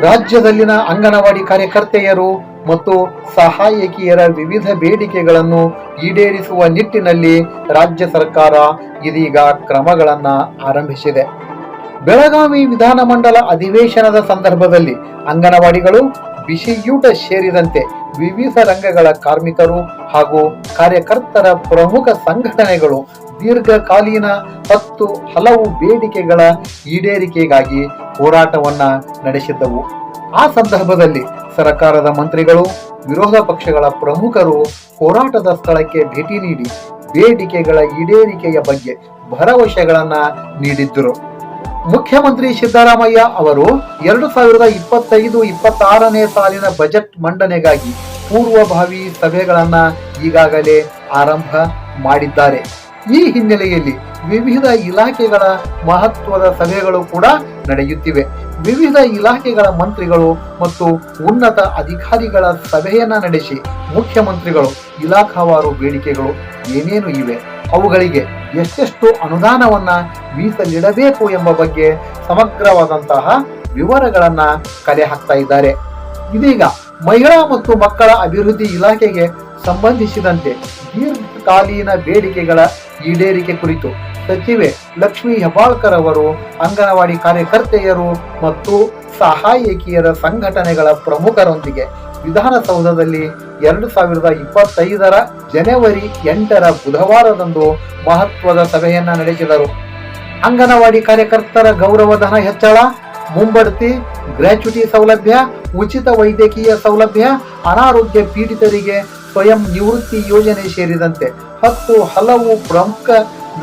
ರಾಜ್ಯದಲ್ಲಿನ ಅಂಗನವಾಡಿ ಕಾರ್ಯಕರ್ತೆಯರು ಮತ್ತು ಸಹಾಯಕಿಯರ ವಿವಿಧ ಬೇಡಿಕೆಗಳನ್ನು ಈಡೇರಿಸುವ ನಿಟ್ಟಿನಲ್ಲಿ ರಾಜ್ಯ ಸರ್ಕಾರ ಇದೀಗ ಕ್ರಮಗಳನ್ನ ಆರಂಭಿಸಿದೆ. ಬೆಳಗಾವಿ ವಿಧಾನಮಂಡಲ ಅಧಿವೇಶನದ ಸಂದರ್ಭದಲ್ಲಿ ಅಂಗನವಾಡಿಗಳು, ಬಿಸಿಯೂಟ ಸೇರಿದಂತೆ ವಿವಿಧ ರಂಗಗಳ ಕಾರ್ಮಿಕರು ಹಾಗೂ ಕಾರ್ಯಕರ್ತರ ಪ್ರಮುಖ ಸಂಘಟನೆಗಳು ದೀರ್ಘಕಾಲೀನ ಹಲವು ಬೇಡಿಕೆಗಳ ಈಡೇರಿಕೆಗಾಗಿ ಹೋರಾಟವನ್ನ ನಡೆಸಿದ್ದವು. ಆ ಸಂದರ್ಭದಲ್ಲಿ ಸರ್ಕಾರದ ಮಂತ್ರಿಗಳು, ವಿರೋಧ ಪಕ್ಷಗಳ ಪ್ರಮುಖರು ಹೋರಾಟದ ಸ್ಥಳಕ್ಕೆ ಭೇಟಿ ನೀಡಿ ಬೇಡಿಕೆಗಳ ಈಡೇರಿಕೆಯ ಬಗ್ಗೆ ಭರವಸೆಗಳನ್ನ ನೀಡಿದ್ದರು. ಮುಖ್ಯಮಂತ್ರಿ ಸಿದ್ದರಾಮಯ್ಯ ಅವರು 2025-26ನೇ ಸಾಲಿನ ಬಜೆಟ್ ಮಂಡನೆಗಾಗಿ ಪೂರ್ವಭಾವಿ ಸಭೆಗಳನ್ನ ಈಗಾಗಲೇ ಆರಂಭ ಮಾಡಿದ್ದಾರೆ. ಈ ಹಿನ್ನೆಲೆಯಲ್ಲಿ ವಿವಿಧ ಇಲಾಖೆಗಳ ಮಹತ್ವದ ಸಭೆಗಳು ಕೂಡ ನಡೆಯುತ್ತಿವೆ. ವಿವಿಧ ಇಲಾಖೆಗಳ ಮಂತ್ರಿಗಳು ಮತ್ತು ಉನ್ನತ ಅಧಿಕಾರಿಗಳ ಸಭೆಯನ್ನ ನಡೆಸಿ ಮುಖ್ಯಮಂತ್ರಿಗಳು ಇಲಾಖಾವಾರು ಬೇಡಿಕೆಗಳು ಏನೇನು ಇವೆ, ಅವುಗಳಿಗೆ ಎಷ್ಟೆಷ್ಟು ಅನುದಾನವನ್ನ ಮೀಸಲಿಡಬೇಕು ಎಂಬ ಬಗ್ಗೆ ಸಮಗ್ರವಾದಂತಹ ವಿವರಗಳನ್ನ ಕಲೆ ಹಾಕ್ತಾ ಇದ್ದಾರೆ. ಇದೀಗ ಮಹಿಳಾ ಮತ್ತು ಮಕ್ಕಳ ಅಭಿವೃದ್ಧಿ ಇಲಾಖೆಗೆ ಸಂಬಂಧಿಸಿದಂತೆ ದೀರ್ಘಕಾಲೀನ ಬೇಡಿಕೆಗಳ ಈಡೇರಿಕೆ ಕುರಿತು ಸಚಿವೆ ಲಕ್ಷ್ಮೀ ಹೆಬ್ಬಾಳ್ಕರ್ ಅವರು ಅಂಗನವಾಡಿ ಕಾರ್ಯಕರ್ತೆಯರು ಮತ್ತು ಸಹಾಯಕಿಯರ ಸಂಘಟನೆಗಳ ಪ್ರಮುಖರೊಂದಿಗೆ ವಿಧಾನಸೌಧದಲ್ಲಿ 2025 ಜನವರಿ 8 ಬುಧವಾರದಂದು ಮಹತ್ವದ ಸಭೆಯನ್ನ ನಡೆಸಿದರು. ಅಂಗನವಾಡಿ ಕಾರ್ಯಕರ್ತರ ಗೌರವಧನ ಹೆಚ್ಚಳ, ಮುಂಬಡ್ತಿ, ಗ್ರ್ಯಾಚ್ಯುಟಿ ಸೌಲಭ್ಯ, ಉಚಿತ ವೈದ್ಯಕೀಯ ಸೌಲಭ್ಯ, ಅನಾರೋಗ್ಯ ಪೀಡಿತರಿಗೆ ಸ್ವಯಂ ನಿವೃತ್ತಿ ಯೋಜನೆ ಸೇರಿದಂತೆ ಹಲವು ಪ್ರಮುಖ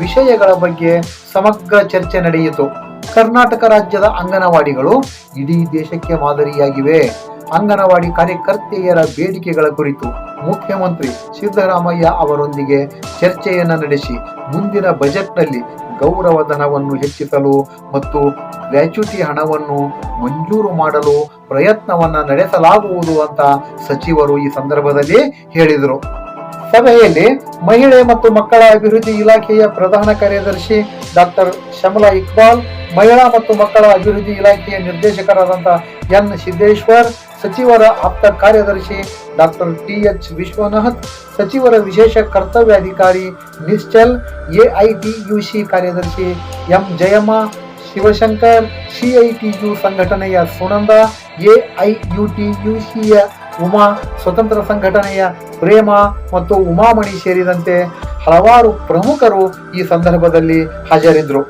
ವಿಷಯಗಳ ಬಗ್ಗೆ ಸಮಗ್ರ ಚರ್ಚೆ ನಡೆಯಿತು. ಕರ್ನಾಟಕ ರಾಜ್ಯದ ಅಂಗನವಾಡಿಗಳು ಇಡೀ ದೇಶಕ್ಕೆ ಮಾದರಿಯಾಗಿವೆ. ಅಂಗನವಾಡಿ ಕಾರ್ಯಕರ್ತೆಯರ ಬೇಡಿಕೆಗಳ ಕುರಿತು ಮುಖ್ಯಮಂತ್ರಿ ಸಿದ್ದರಾಮಯ್ಯ ಅವರೊಂದಿಗೆ ಚರ್ಚೆಯನ್ನ ನಡೆಸಿ ಮುಂದಿನ ಬಜೆಟ್ನಲ್ಲಿ ಗೌರವಧನವನ್ನು ಹೆಚ್ಚಿಸಲು ಮತ್ತು ಗ್ರ್ಯಾಚ್ಯುಟಿ ಹಣವನ್ನು ಮಂಜೂರು ಮಾಡಲು ಪ್ರಯತ್ನವನ್ನ ನಡೆಸಲಾಗುವುದು ಅಂತ ಸಚಿವರು ಈ ಸಂದರ್ಭದಲ್ಲಿ ಹೇಳಿದರು. ಸಭೆಯಲ್ಲಿ ಮಹಿಳೆ ಮತ್ತು ಮಕ್ಕಳ ಅಭಿವೃದ್ಧಿ ಇಲಾಖೆಯ ಪ್ರಧಾನ ಕಾರ್ಯದರ್ಶಿ ಡಾಕ್ಟರ್ ಶಮಲಾ ಇಕ್ಬಾಲ್, ಮಹಿಳಾ ಮತ್ತು ಮಕ್ಕಳ ಅಭಿವೃದ್ಧಿ ಇಲಾಖೆಯ ನಿರ್ದೇಶಕರಾದಂತಹ ಎನ್ ಸಿದ್ದೇಶ್ವರ್, ಸಚಿವರ ಆಪ್ತ ಕಾರ್ಯದರ್ಶಿ ಡಾಕ್ಟರ್ ಟಿ.ಎಚ್. ವಿಶ್ವನಾಥ್, ಸಚಿವರ ವಿಶೇಷ ಕರ್ತವ್ಯಾಧಿಕಾರಿ ನಿಶ್ಚಲ್, ಎಐಟಿಯುಸಿ ಕಾರ್ಯದರ್ಶಿ ಎಂ ಜಯಮ್ಮ, ಶಿವಶಂಕರ್, ಸಿಐಟಿಯು ಸಂಘಟನೆಯ ಸುನಂದ, ಎಐಯುಟಿಯುಸಿಯ ಉಮಾ, ಸ್ವತಂತ್ರ ಸಂಘಟನೆಯ ಪ್ರೇಮ ಮತ್ತು ಉಮಾಮಣಿ ಸೇರಿದಂತೆ ಹಲವಾರು ಪ್ರಮುಖರು ಈ ಸಂದರ್ಭದಲ್ಲಿ ಹಾಜರಿದ್ದರು.